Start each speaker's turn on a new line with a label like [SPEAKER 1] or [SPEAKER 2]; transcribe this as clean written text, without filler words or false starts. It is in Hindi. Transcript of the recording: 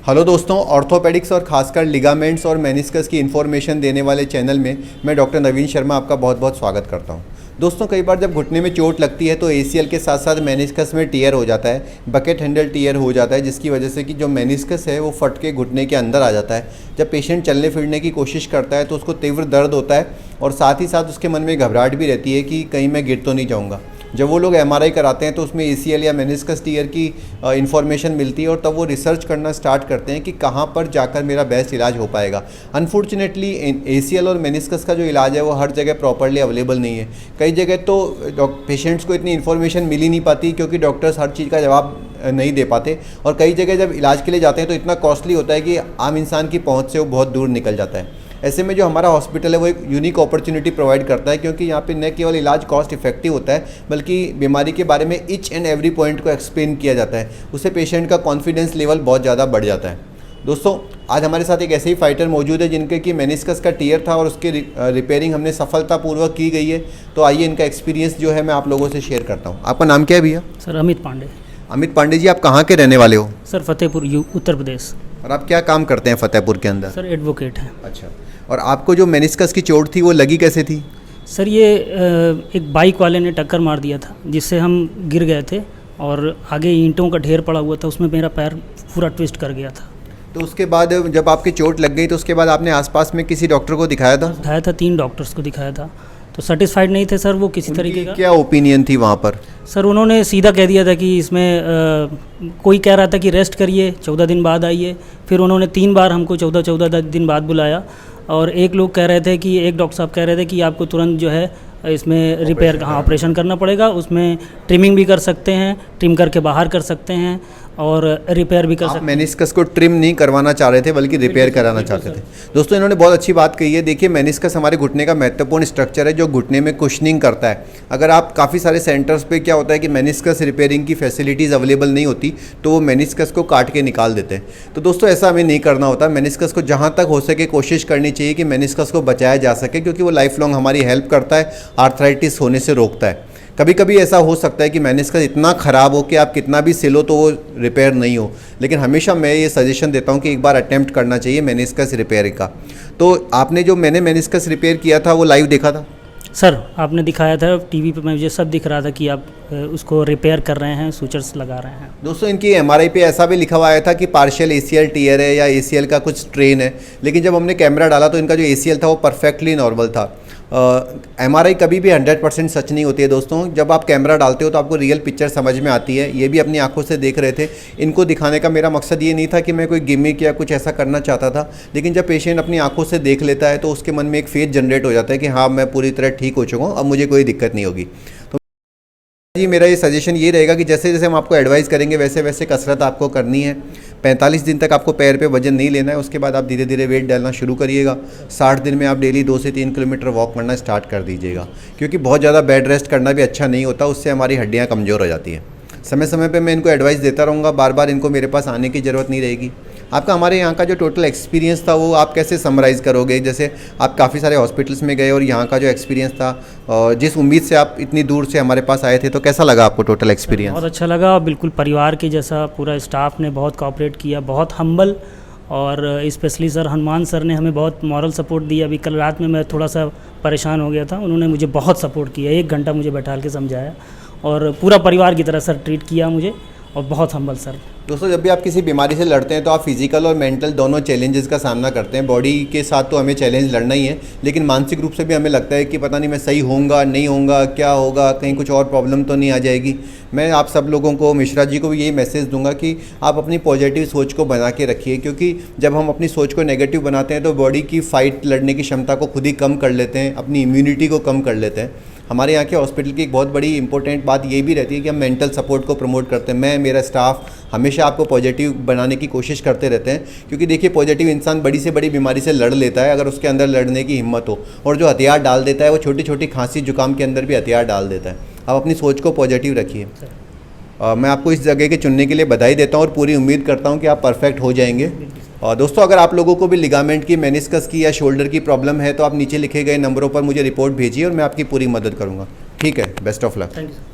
[SPEAKER 1] हेलो दोस्तों, ऑर्थोपेडिक्स और खासकर लिगामेंट्स और मेनिस्कस की इन्फॉर्मेशन देने वाले चैनल में मैं डॉक्टर नवीन शर्मा आपका बहुत बहुत स्वागत करता हूं। दोस्तों, कई बार जब घुटने में चोट लगती है तो एसीएल के साथ साथ मेनिस्कस में टियर हो जाता है, बकेट हैंडल टियर हो जाता है, जिसकी वजह से कि जो मेनिस्कस है वो फट के घुटने के अंदर आ जाता है। जब पेशेंट चलने फिरने की कोशिश करता है तो उसको तीव्र दर्द होता है और साथ ही साथ उसके मन में घबराहट भी रहती है कि कहीं मैं गिर तो नहीं जाऊँगा। जब वो लोग एमआरआई कराते हैं तो उसमें एसीएल या मेनिस्कस टियर की इन्फॉर्मेशन मिलती है और तब वो रिसर्च करना स्टार्ट करते हैं कि कहाँ पर जाकर मेरा बेस्ट इलाज हो पाएगा। अनफॉर्चुनेटली एसीएल और मेनिस्कस का जो इलाज है वो हर जगह प्रॉपरली अवेलेबल नहीं है। कई जगह तो पेशेंट्स को इतनी इन्फॉर्मेशन मिल ही नहीं पाती क्योंकि डॉक्टर्स हर चीज़ का जवाब नहीं दे पाते, और कई जगह जब इलाज के लिए जाते हैं तो इतना कॉस्टली होता है कि आम इंसान की पहुँच से वो बहुत दूर निकल जाता है। ऐसे में जो हमारा हॉस्पिटल है वो एक यूनिक अपॉर्चुनिटी प्रोवाइड करता है, क्योंकि यहाँ पे न केवल इलाज कॉस्ट इफेक्टिव होता है बल्कि बीमारी के बारे में ईच एंड एवरी पॉइंट को एक्सप्लेन किया जाता है। उससे पेशेंट का कॉन्फिडेंस लेवल बहुत ज़्यादा बढ़ जाता है। दोस्तों, आज हमारे साथ एक ऐसे ही फाइटर मौजूद है जिनके कि मेनिस्कस का टियर था और उसकी रिपेयरिंग हमने सफलतापूर्वक की गई है। तो आइए इनका एक्सपीरियंस जो है मैं आप लोगों से शेयर करता हूँ। आपका नाम क्या है भैया?
[SPEAKER 2] सर अमित पांडे।
[SPEAKER 1] अमित पांडे जी, आप कहाँ के रहने वाले हो?
[SPEAKER 2] सर फतेहपुर उत्तर प्रदेश।
[SPEAKER 1] और आप क्या काम करते हैं फतेहपुर के अंदर?
[SPEAKER 2] सर एडवोकेट हैं।
[SPEAKER 1] अच्छा, और आपको जो मेनिस्कस की चोट थी वो लगी कैसे थी?
[SPEAKER 2] सर ये एक बाइक वाले ने टक्कर मार दिया था जिससे हम गिर गए थे और आगे ईंटों का ढेर पड़ा हुआ था, उसमें मेरा पैर पूरा ट्विस्ट कर गया था।
[SPEAKER 1] तो उसके बाद जब आपकी चोट लग गई तो उसके बाद आपने आसपास में किसी डॉक्टर को दिखाया था?
[SPEAKER 2] दिखाया था, 3 डॉक्टर्स को दिखाया था, तो सेटिस्फाइड नहीं थे सर वो किसी तरीके का।
[SPEAKER 1] क्या ओपिनियन थी वहाँ पर?
[SPEAKER 2] सर उन्होंने सीधा कह दिया था कि इसमें कोई कह रहा था कि रेस्ट करिए, 14 दिन बाद आइए। फिर उन्होंने 3 बार हमको 14 दिन बाद बुलाया, और एक लोग कह रहे थे कि एक डॉक्टर साहब कह रहे थे कि आपको तुरंत जो है इसमें रिपेयर ऑपरेशन करना पड़ेगा, उसमें ट्रिमिंग भी कर सकते हैं, ट्रिम करके बाहर कर सकते हैं और रिपेयर भी कर सकते हैं।
[SPEAKER 1] मेनिस्कस को ट्रिम नहीं करवाना चाह रहे थे बल्कि रिपेयर कराना चाहते थे। दोस्तों, इन्होंने बहुत अच्छी बात कही है। देखिए, मेनिस्कस हमारे घुटने का महत्वपूर्ण स्ट्रक्चर है जो घुटने में कुशनिंग करता है। अगर आप काफ़ी सारे सेंटर्स पे क्या होता है कि मेनिस्कस रिपेयरिंग की फैसिलिटीज़ अवेलेबल नहीं होती तो वो मेनिस्कस को काट के निकाल देते हैं। तो दोस्तों, ऐसा हमें नहीं करना होता। मेनिस्कस को जहाँ तक हो सके कोशिश करनी चाहिए कि मेनिस्कस को बचाया जा सके, क्योंकि वो लाइफ लॉन्ग हमारी हेल्प करता है, आर्थराइटिस होने से रोकता है। कभी कभी ऐसा हो सकता है कि मेनिस्कस इतना ख़राब हो कि आप कितना भी सिलो तो वो रिपेयर नहीं हो, लेकिन हमेशा मैं ये सजेशन देता हूँ कि एक बार अटेम्प्ट करना चाहिए मेनिस्कस रिपेयर का। तो आपने जो मैंने मेनिस्कस रिपेयर किया था वो लाइव देखा था?
[SPEAKER 2] सर आपने दिखाया था टीवी पे, मुझे सब दिख रहा था कि आप उसको रिपेयर कर रहे हैं, सूचर्स लगा रहे हैं। दोस्तों,
[SPEAKER 1] इनकी एमआरआई पे ऐसा भी लिखा हुआ आया था कि पार्शियल एसीएल टियर है या एसीएल का कुछ स्ट्रेन है, लेकिन जब हमने कैमरा डाला तो इनका जो एसीएल था वो परफेक्टली नॉर्मल था। एमआरआई कभी भी 100% सच नहीं होती है दोस्तों। जब आप कैमरा डालते हो तो आपको रियल पिक्चर समझ में आती है। ये भी अपनी आंखों से देख रहे थे। इनको दिखाने का मेरा मकसद ये नहीं था कि मैं कोई गिमिक या कुछ ऐसा करना चाहता था, लेकिन जब पेशेंट अपनी आंखों से देख लेता है तो उसके मन में एक फेथ जनरेट हो जाता है कि हाँ, मैं पूरी तरह ठीक हो चुका हूँ, अब मुझे कोई दिक्कत नहीं होगी। तो जी, मेरा ये सजेशन ये रहेगा कि जैसे जैसे हम आपको एडवाइस करेंगे वैसे वैसे कसरत आपको करनी है। 45 दिन तक आपको पैर पे वजन नहीं लेना है, उसके बाद आप धीरे धीरे वेट डालना शुरू करिएगा। 60 दिन में आप डेली 2 से 3 किलोमीटर वॉक करना स्टार्ट कर दीजिएगा, क्योंकि बहुत ज़्यादा बेड रेस्ट करना भी अच्छा नहीं होता, उससे हमारी हड्डियाँ कमज़ोर हो जाती हैं। समय समय पे मैं इनको एडवाइस देता रहूँगा, बार बार इनको मेरे पास आने की ज़रूरत नहीं रहेगी। आपका हमारे यहाँ का जो टोटल एक्सपीरियंस था वो आप कैसे समराइज़ करोगे? जैसे आप काफ़ी सारे हॉस्पिटल्स में गए और यहाँ का जो एक्सपीरियंस था, जिस उम्मीद से आप इतनी दूर से हमारे पास आए थे, तो कैसा लगा आपको टोटल एक्सपीरियंस?
[SPEAKER 2] बहुत अच्छा लगा, बिल्कुल परिवार के जैसा। पूरा स्टाफ ने बहुत कोऑपरेट किया, बहुत हम्बल, और स्पेशली सर हनुमान सर ने हमें बहुत मॉरल सपोर्ट दिया। अभी कल रात में मैं थोड़ा सा परेशान हो गया था, उन्होंने मुझे बहुत सपोर्ट किया, 1 घंटा मुझे बैठा के समझाया और पूरा परिवार की तरह सर ट्रीट किया मुझे, और बहुत हम्बल सर।
[SPEAKER 1] दोस्तों, जब भी आप किसी बीमारी से लड़ते हैं तो आप फिजिकल और मेंटल दोनों चैलेंजेस का सामना करते हैं। बॉडी के साथ तो हमें चैलेंज लड़ना ही है, लेकिन मानसिक रूप से भी हमें लगता है कि पता नहीं मैं सही होऊंगा नहीं होऊंगा, क्या होगा, कहीं कुछ और प्रॉब्लम तो नहीं आ जाएगी। मैं आप सब लोगों को, मिश्रा जी को भी यही मैसेज दूंगा कि आप अपनी पॉजिटिव सोच को बना के रखिए, क्योंकि जब हम अपनी सोच को नेगेटिव बनाते हैं तो बॉडी की फाइट लड़ने की क्षमता को खुद ही कम कर लेते हैं, अपनी इम्यूनिटी को कम कर लेते हैं। हमारे यहाँ के हॉस्पिटल की एक बहुत बड़ी इंपॉर्टेंट बात ये भी रहती है कि हम मेंटल सपोर्ट को प्रमोट करते हैं। मैं, मेरा स्टाफ हमेशा आपको पॉजिटिव बनाने की कोशिश करते रहते हैं, क्योंकि देखिए, पॉजिटिव इंसान बड़ी से बड़ी बीमारी से लड़ लेता है अगर उसके अंदर लड़ने की हिम्मत हो, और जो हथियार डाल देता है वो छोटी छोटी खांसी जुकाम के अंदर भी हथियार डाल देता है। आप अपनी सोच को पॉजिटिव रखिए। मैं आपको इस जगह के चुनने के लिए बधाई देता हूँ और पूरी उम्मीद करता हूँ कि आप परफेक्ट हो जाएंगे। और दोस्तों, अगर आप लोगों को भी लिगामेंट की, मेनिस्कस की या शोल्डर की प्रॉब्लम है तो आप नीचे लिखे गए नंबरों पर मुझे रिपोर्ट भेजिए और मैं आपकी पूरी मदद करूँगा। ठीक है, best of luck.
[SPEAKER 2] Thank you.